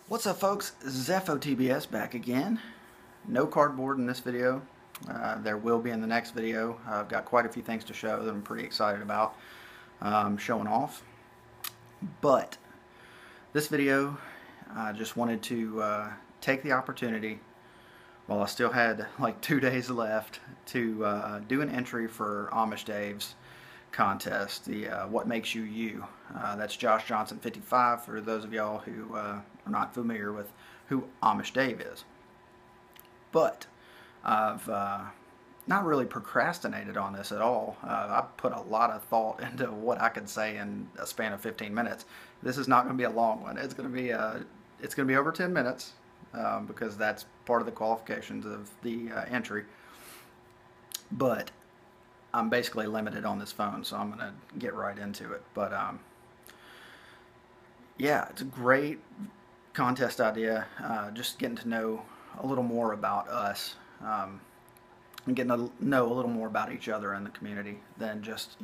What's up, folks? Zefo back again. No cardboard in this video. There will be in the next video. I've got quite a few things to show that I'm pretty excited about showing off. But this video, I just wanted to take the opportunity while I still had like 2 days left to do an entry for Amish Dave's contest, the What Makes You You. That's Joshjohnson55 for those of y'all who are not familiar with who Amish Dave is. But I've not really procrastinated on this at all. I put a lot of thought into what I could say in a span of 15 minutes. This is not going to be a long one. It's going to be over 10 minutes because that's part of the qualifications of the entry. But I'm basically limited on this phone, so I'm going to get right into it. But yeah, it's a great contest idea. Just getting to know a little more about us and getting to know a little more about each other in the community than just,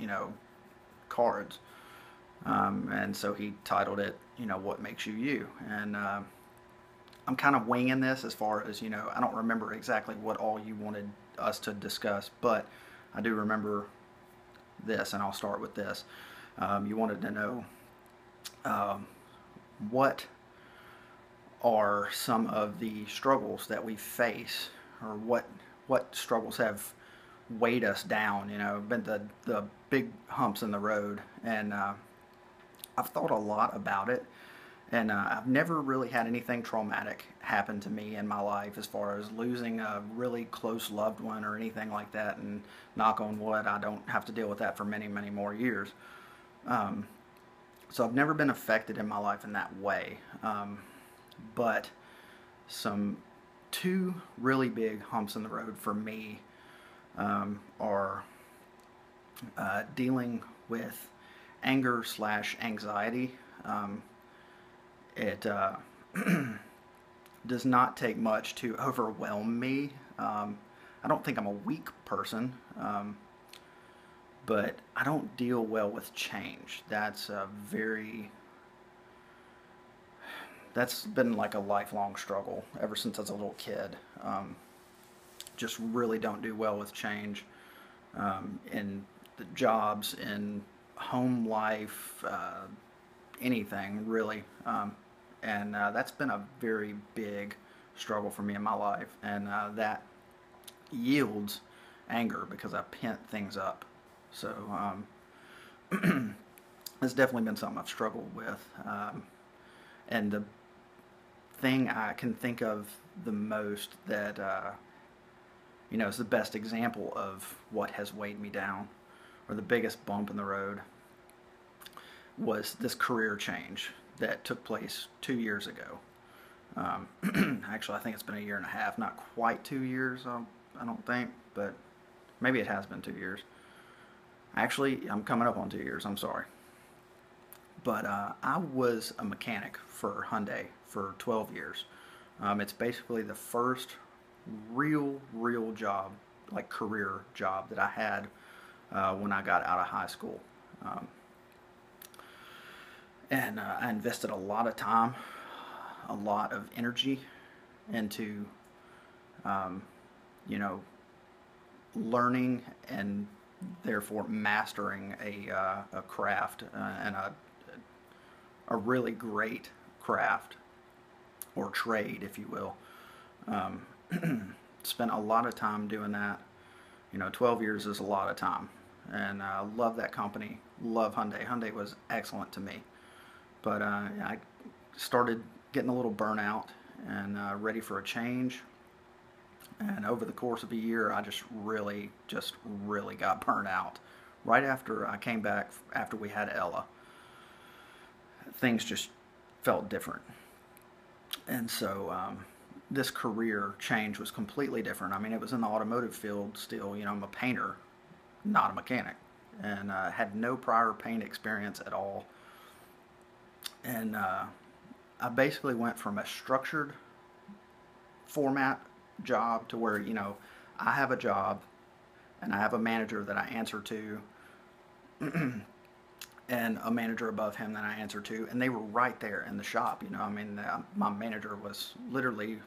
cards. And so he titled it, What Makes You You. And I'm kind of winging this as far as, I don't remember exactly what all you wanted us to discuss, but I do remember this, and I'll start with this. You wanted to know what are some of the struggles that we face, or what struggles have weighed us down, been the big humps in the road. And I've thought a lot about it, and I've never really had anything traumatic happen to me in my life as far as losing a really close loved one or anything like that, and knock on wood, I don't have to deal with that for many, many more years. So I've never been affected in my life in that way. But two really big humps in the road for me are dealing with anger / anxiety. It does not take much to overwhelm me. I don't think I'm a weak person, but I don't deal well with change. That's been like a lifelong struggle ever since I was a little kid. Just really don't do well with change in the jobs, in home life, anything really. And that's been a very big struggle for me in my life, and that yields anger because I pent things up. So it's definitely been something I've struggled with, and the thing I can think of the most that is the best example of what has weighed me down, or the biggest bump in the road, was this career change that took place 2 years ago. Actually, I think it's been 1.5 years, not quite 2 years, I don't think, but maybe it has been 2 years. Actually, I'm coming up on 2 years, I'm sorry. But I was a mechanic for Hyundai for 12 years. It's basically the first real job, like career job, that I had when I got out of high school. And I invested a lot of time, a lot of energy into, learning and therefore mastering a craft, and a really great craft, or trade, if you will. Spent a lot of time doing that. 12 years is a lot of time, and I love that company, love Hyundai. Hyundai was excellent to me. But I started getting a little burnout and ready for a change. And over the course of a year, I just really got burnt out. Right after I came back, after we had Ella, things just felt different. And so this career change was completely different. I mean, it was in the automotive field still. I'm a painter, not a mechanic, and had no prior paint experience at all. And I basically went from a structured format job to where, I have a job and I have a manager that I answer to, and a manager above him that I answered to, and they were right there in the shop. You know, I mean, my manager was literally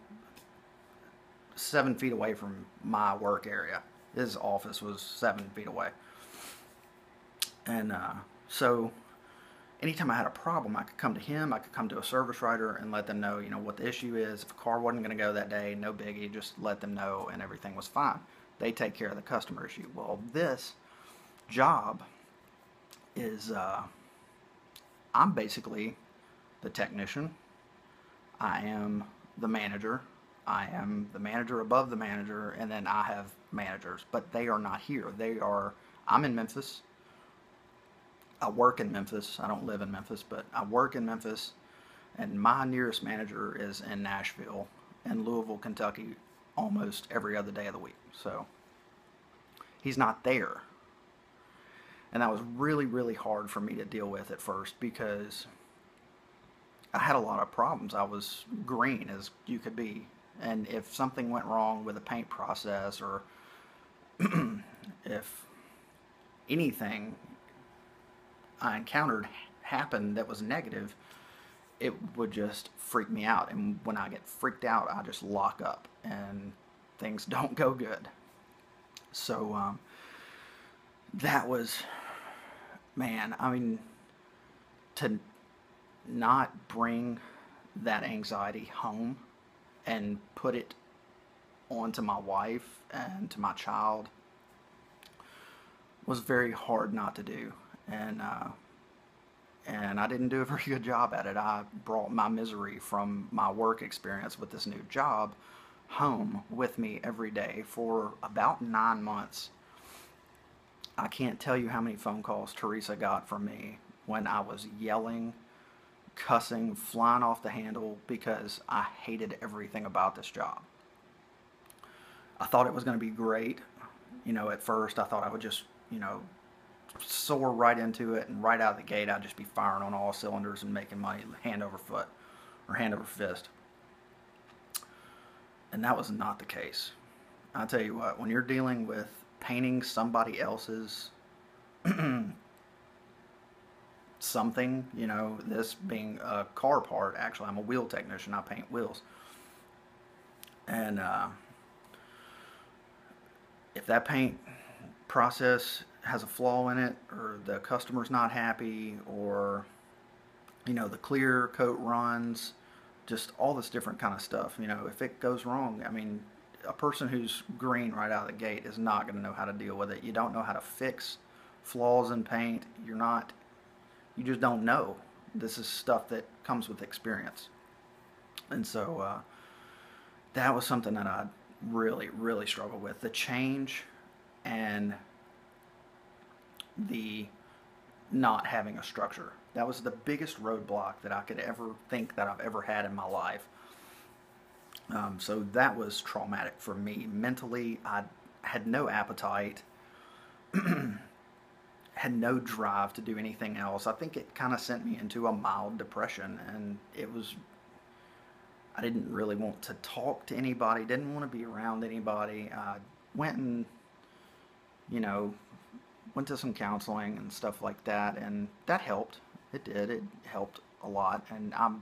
7 feet away from my work area. His office was 7 feet away. And so anytime I had a problem, I could come to him, I could come to a service writer and let them know, you know, what the issue is. If a car wasn't going to go that day, no biggie, just let them know and everything was fine. They take care of the customer issue. Well, this job is, I'm basically the technician. I am the manager. I am the manager above the manager, and then I have managers, but they are not here. I'm in Memphis. I work in Memphis. I don't live in Memphis, but I work in Memphis, and my nearest manager is in Nashville and Louisville, Kentucky, almost every other day of the week. So he's not there. And that was really, really hard for me to deal with at first because I had a lot of problems. I was green as you could be. And if something went wrong with the paint process, or if anything I encountered happened that was negative, it would just freak me out. And when I get freaked out, I just lock up and things don't go good. So that was, man, I mean, to not bring that anxiety home and put it onto my wife and to my child was very hard not to do. And I didn't do a very good job at it. I brought my misery from my work experience with this new job home with me every day for about 9 months. I can't tell you how many phone calls Teresa got from me when I was yelling, cussing, flying off the handle because I hated everything about this job. I thought it was going to be great. You know, at first I thought I would just, you know, soar right into it, and right out of the gate I'd just be firing on all cylinders and making money hand over foot or hand over fist. And that was not the case. I'll tell you what, when you're dealing with painting somebody else's something, you know, this being a car part, actually I'm a wheel technician, I paint wheels. And if that paint process has a flaw in it, or the customer's not happy, or, you know, the clear coat runs, just all this different kind of stuff, you know, if it goes wrong, I mean, a person who's green right out of the gate is not going to know how to deal with it. You don't know how to fix flaws in paint. You just don't know. This is stuff that comes with experience. And so that was something that I really, really struggled with. The change and the not having a structure. That was the biggest roadblock that I could ever think that I've ever had in my life. So that was traumatic for me. Mentally, I had no appetite, had no drive to do anything else. I think it kind of sent me into a mild depression, and I didn't really want to talk to anybody, didn't want to be around anybody. I went and, you know, went to some counseling and stuff like that, and that helped. It did. It helped a lot, and I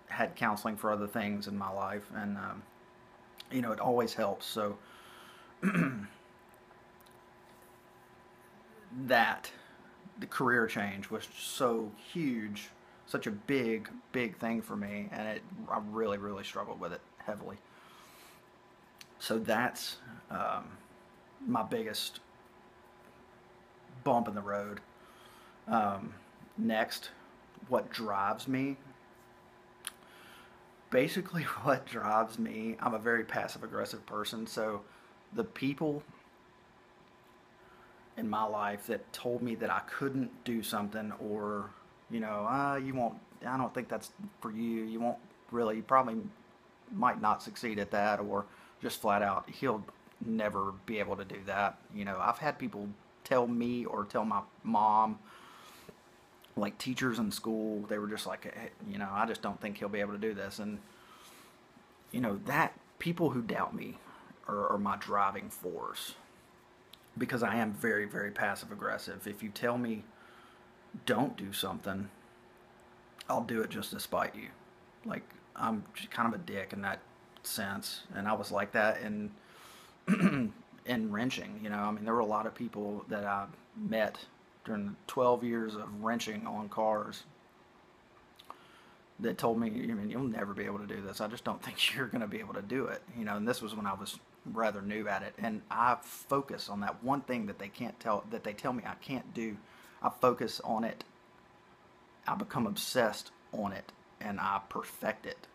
had counseling for other things in my life, and you know, it always helps. So the career change was so huge, such a big thing for me, and I really, really struggled with it heavily. So that's my biggest bump in the road. Next, what drives me? Basically, what drives me, I'm a very passive-aggressive person, so the people in my life that told me that I couldn't do something, or, you know, I don't think that's for you, you probably might not succeed at that, or just flat out, he'll never be able to do that. You know, I've had people tell me, or tell my mom, like teachers in school, they were just like, hey, you know, I just don't think he'll be able to do this. And, you know, that people who doubt me are my driving force, because I am very, very passive aggressive. If you tell me don't do something, I'll do it just to spite you. Like, I'm just kind of a dick in that sense, and I was like that in in wrenching. You know, I mean, there were a lot of people that I met during the 12 years of wrenching on cars that told me, I mean, you'll never be able to do this. I just don't think you're going to be able to do it. You know, and this was when I was rather new at it, and I focus on that one thing that they tell me I can't do. I focus on it. I become obsessed on it, and I perfect it.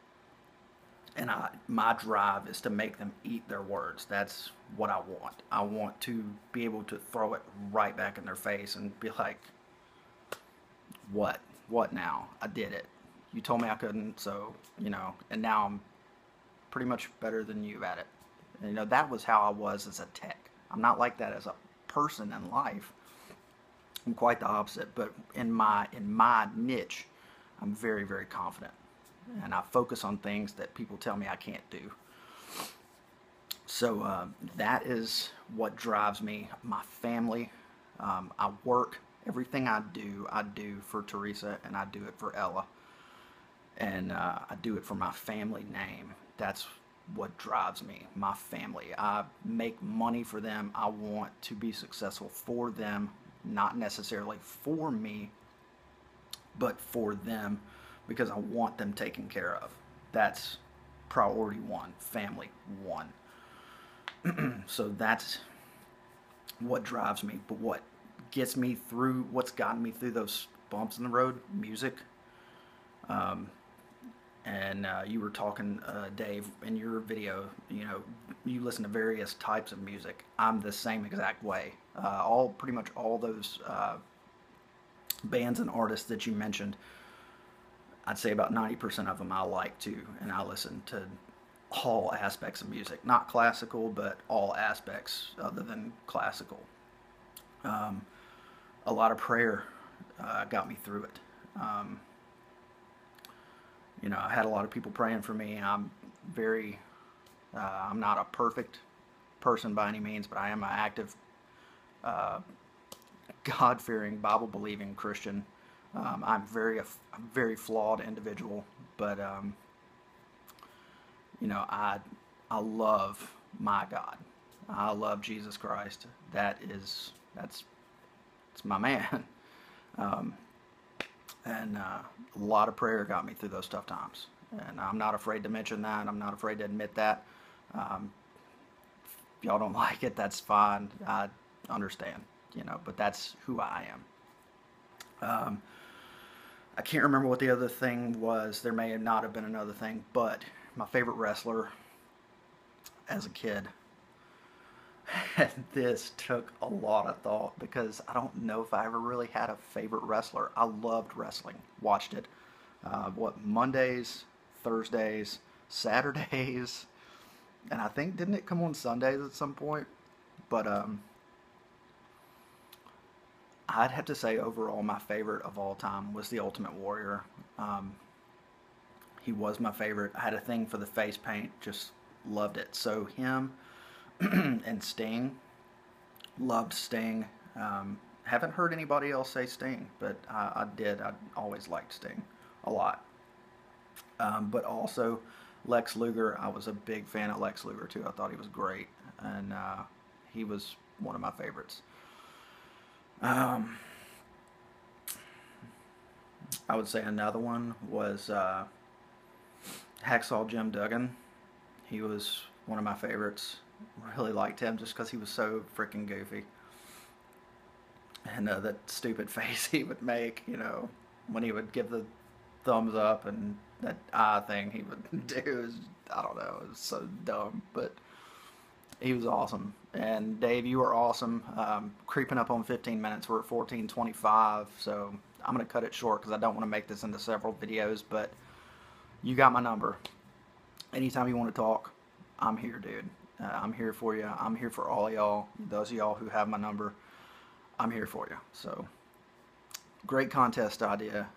And my drive is to make them eat their words. That's what I want. I want to be able to throw it right back in their face and be like, what? What now? I did it. You told me I couldn't, so, you know, and now I'm pretty much better than you at it. And, you know, that was how I was as a tech. I'm not like that as a person in life. I'm quite the opposite, but in my niche, I'm very, very confident. And I focus on things that people tell me I can't do. So that is what drives me. My family. I work. Everything I do for Teresa, and I do it for Ella. And I do it for my family name. That's what drives me, my family. I make money for them. I want to be successful for them, not necessarily for me, but for them, because I want them taken care of. That's priority one, family one. So that's what drives me. But what gets me through, what's gotten me through those bumps in the road? Music. And you were talking, Dave, in your video, you know, you listen to various types of music. I'm the same exact way. Pretty much all those bands and artists that you mentioned, I'd say about 90% of them I like too, and I listen to all aspects of music. Not classical, but all aspects other than classical. A lot of prayer got me through it. You know, I had a lot of people praying for me. I'm not a perfect person by any means, but I am an active, God-fearing, Bible-believing Christian. I'm a very flawed individual, but you know, I love my God. I love Jesus Christ. That's my man. And a lot of prayer got me through those tough times. And I'm not afraid to mention that. I'm not afraid to admit that. If y'all don't like it, that's fine. I understand, you know, but that's who I am. I can't remember what the other thing was. There may not have been another thing, but my favorite wrestler as a kid, and this took a lot of thought because I don't know if I ever really had a favorite wrestler. I loved wrestling, watched it. Mondays, Thursdays, Saturdays, and I think, didn't it come on Sundays at some point? But I'd have to say overall my favorite of all time was the Ultimate Warrior. He was my favorite. I had a thing for the face paint, just loved it. So him and Sting, loved Sting. Haven't heard anybody else say Sting, but I did. I always liked Sting a lot. But also Lex Luger. I was a big fan of Lex Luger too. I thought he was great, and he was one of my favorites. I would say another one was Hacksaw Jim Duggan. He was one of my favorites. Really liked him just because he was so freaking goofy. And that stupid face he would make, you know, when he would give the thumbs up, and that eye thing he would do. I don't know, it was so dumb, but he was awesome. And Dave, you were awesome. Creeping up on 15 minutes. We're at 14:25, so I'm going to cut it short because I don't want to make this into several videos, but you got my number. Anytime you want to talk, I'm here, dude. I'm here for you. I'm here for all y'all. Those of y'all who have my number, I'm here for you. So, great contest idea.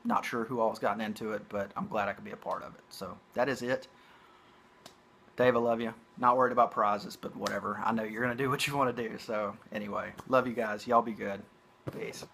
Not sure who all's gotten into it, but I'm glad I could be a part of it. So, that is it. Dave, I love you. Not worried about prizes, but whatever. I know you're going to do what you want to do. So, anyway, love you guys. Y'all be good. Peace.